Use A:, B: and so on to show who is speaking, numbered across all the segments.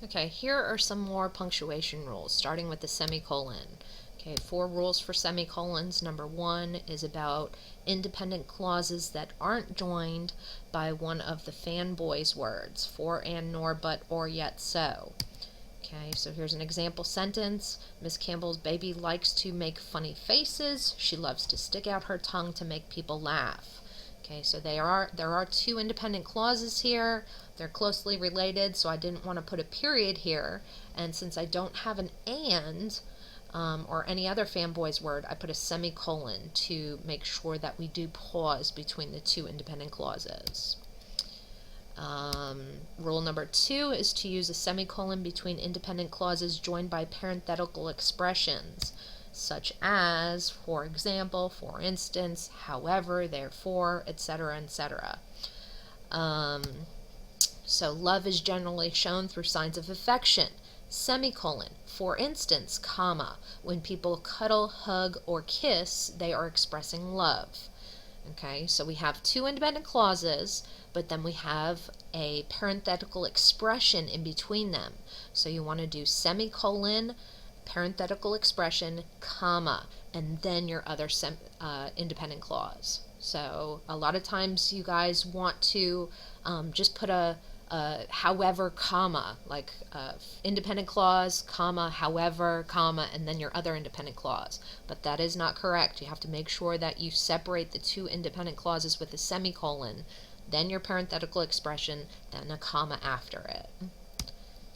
A: Okay, here are some more punctuation rules, starting with the semicolon. Okay, 4 rules for semicolons. Number 1 is about independent clauses that aren't joined by one of the fanboy's words, for, and, nor, but, or, yet, so. Okay, so here's an example sentence. Miss Campbell's baby likes to make funny faces. She loves to stick out her tongue to make people laugh. Okay, so there are 2 independent clauses here. They're closely related, so I didn't want to put a period here. And since I don't have an and or any other fanboy's word, I put a semicolon to make sure that we do pause between the 2 independent clauses. Rule number 2 is to use a semicolon between independent clauses joined by parenthetical expressions, such as, for example, for instance, however, therefore, etc., etc. So love is generally shown through signs of affection, semicolon, for instance, comma, when people cuddle, hug, or kiss, they are expressing love. Okay, so we have 2 independent clauses, but then we have a parenthetical expression in between them. So you want to do semicolon, parenthetical expression, comma, and then your other independent clause. So a lot of times you guys want to just put a however, comma, like independent clause, comma, however, comma, and then your other independent clause. But that is not correct. You have to make sure that you separate the 2 independent clauses with a semicolon, then your parenthetical expression, then a comma after it.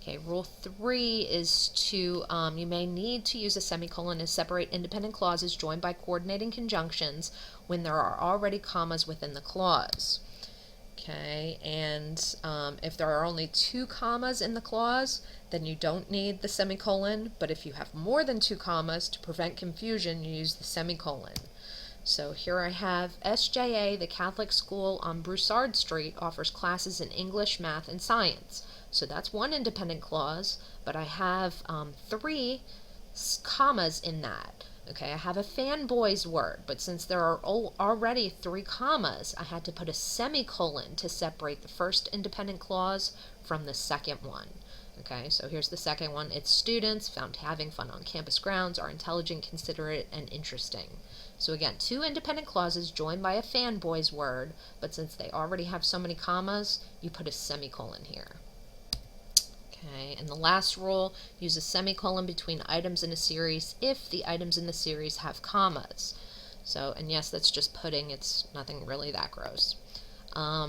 A: Okay, rule 3 is to, you may need to use a semicolon to separate independent clauses joined by coordinating conjunctions when there are already commas within the clause. Okay, and if there are only 2 commas in the clause, then you don't need the semicolon, but if you have more than 2 commas, to prevent confusion, you use the semicolon. So here I have SJA, the Catholic school on Broussard Street, offers classes in English, math, and science. So that's 1 independent clause, but I have 3 commas in that. Okay, I have a fanboy's word, but since there are already 3 commas, I had to put a semicolon to separate the first independent clause from the second one. Okay, so here's the second one. Its students, found having fun on campus grounds, are intelligent, considerate, and interesting. So again, 2 independent clauses joined by a fanboy's word, but since they already have so many commas, you put a semicolon here. Okay, and the last rule, use a semicolon between items in a series if the items in the series have commas. So, and yes, that's just pudding, it's nothing really that gross.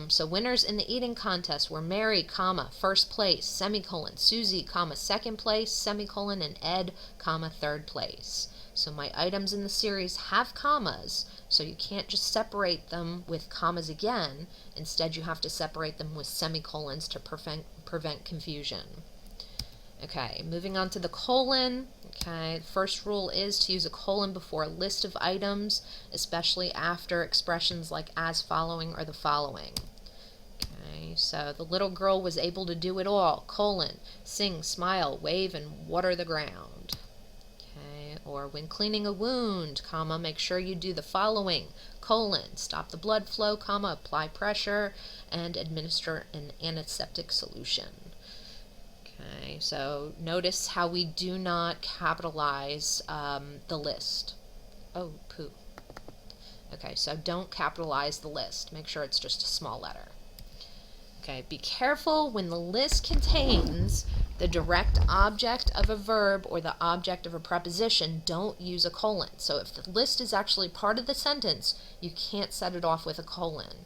A: So winners in the eating contest were Mary, comma, first place, semicolon, Susie, comma, second place, semicolon, and Ed, comma, third place. So my items in the series have commas, so you can't just separate them with commas again. Instead, you have to separate them with semicolons to prevent confusion. Okay, moving on to the colon. Okay, the first rule is to use a colon before a list of items, especially after expressions like as following or the following. Okay, so the little girl was able to do it all, colon, sing, smile, wave, and water the ground. Okay, or when cleaning a wound, comma, make sure you do the following, colon, stop the blood flow, comma, apply pressure, and administer an antiseptic solution. Okay, so notice how we do not capitalize the list. Oh, poo. Okay, so don't capitalize the list. Make sure it's just a small letter. Okay, be careful when the list contains the direct object of a verb or the object of a preposition, don't use a colon. So if the list is actually part of the sentence, you can't set it off with a colon.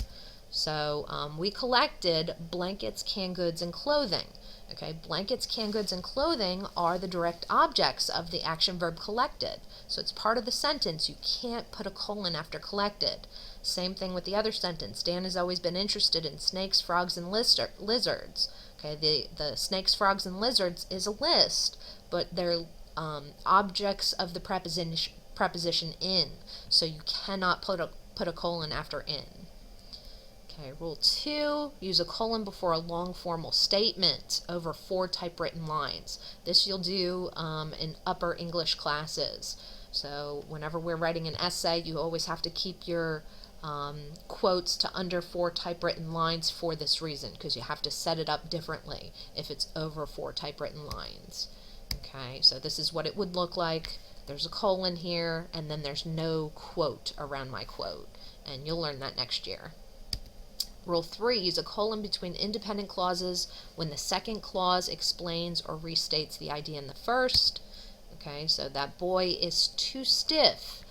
A: So we collected blankets, canned goods, and clothing. Okay, blankets, canned goods, and clothing are the direct objects of the action verb collected. So it's part of the sentence. You can't put a colon after collected. Same thing with the other sentence. Dan has always been interested in snakes, frogs, and lizards. Okay, the snakes, frogs, and lizards is a list, but they're objects of the preposition in. So you cannot put a colon after in. Okay, rule 2, use a colon before a long formal statement over 4 typewritten lines. This you'll do in upper English classes. So whenever we're writing an essay, you always have to keep your quotes to under 4 typewritten lines for this reason, because you have to set it up differently if it's over 4 typewritten lines. Okay, so this is what it would look like. There's a colon here, and then there's no quote around my quote, and you'll learn that next year. Rule 3, use a colon between independent clauses when the second clause explains or restates the idea in the first. Okay, so that boy is too stiff.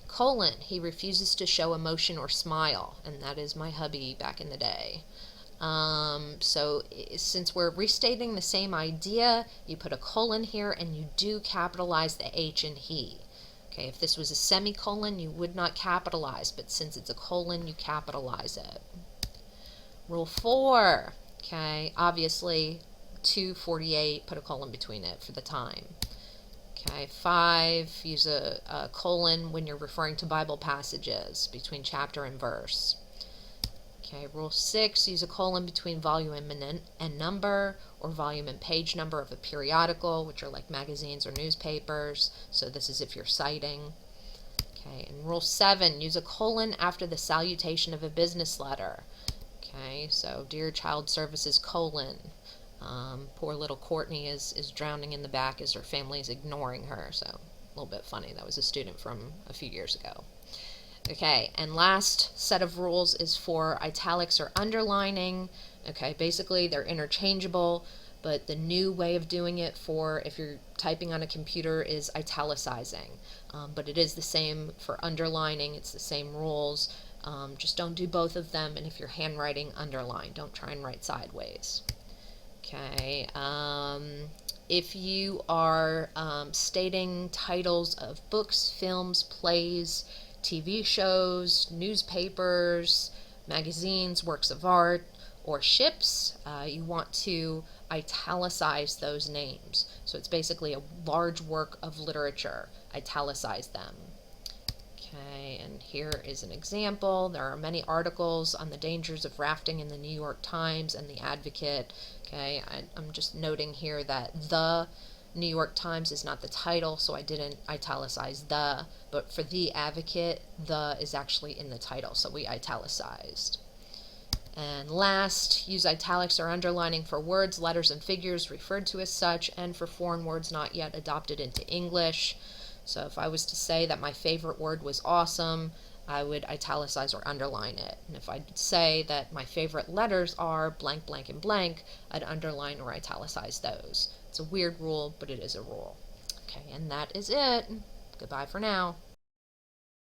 A: Colon, he refuses to show emotion or smile, and that is my hubby back in the day. So since we're restating the same idea, you put a colon here and you do capitalize the H in he. Okay, if this was a semicolon, you would not capitalize, but since it's a colon, you capitalize it. Rule 4, okay, obviously 248, put a colon between it for the time. Okay, 5, use a colon when you're referring to Bible passages between chapter and verse. Okay, rule 6, use a colon between volume and number, or volume and page number of a periodical, which are like magazines or newspapers. So this is if you're citing. Okay, and rule 7, use a colon after the salutation of a business letter. Okay, so Dear Child Services, colon. Poor little Courtney is drowning in the back as her family is ignoring her. So a little bit funny. That was a student from a few years ago. Okay, and last set of rules is for italics or underlining. Okay, basically they're interchangeable, but the new way of doing it for if you're typing on a computer is italicizing. But it is the same for underlining. It's the same rules. Just don't do both of them, and if you're handwriting, underline. Don't try and write sideways. Okay, if you are stating titles of books, films, plays, TV shows, newspapers, magazines, works of art, or ships, you want to italicize those names. So it's basically a large work of literature. Italicize them. Okay, and here is an example. There are many articles on the dangers of rafting in the New York Times and the Advocate. Okay, I'm just noting here that the New York Times is not the title, so I didn't italicize the, but for the Advocate, the is actually in the title, so we italicized. And last, use italics or underlining for words, letters, and figures referred to as such, and for foreign words not yet adopted into English. So if I was to say that my favorite word was awesome, I would italicize or underline it. And if I'd say that my favorite letters are blank, blank, and blank, I'd underline or italicize those. It's a weird rule, but it is a rule. Okay, and that is it. Goodbye for now.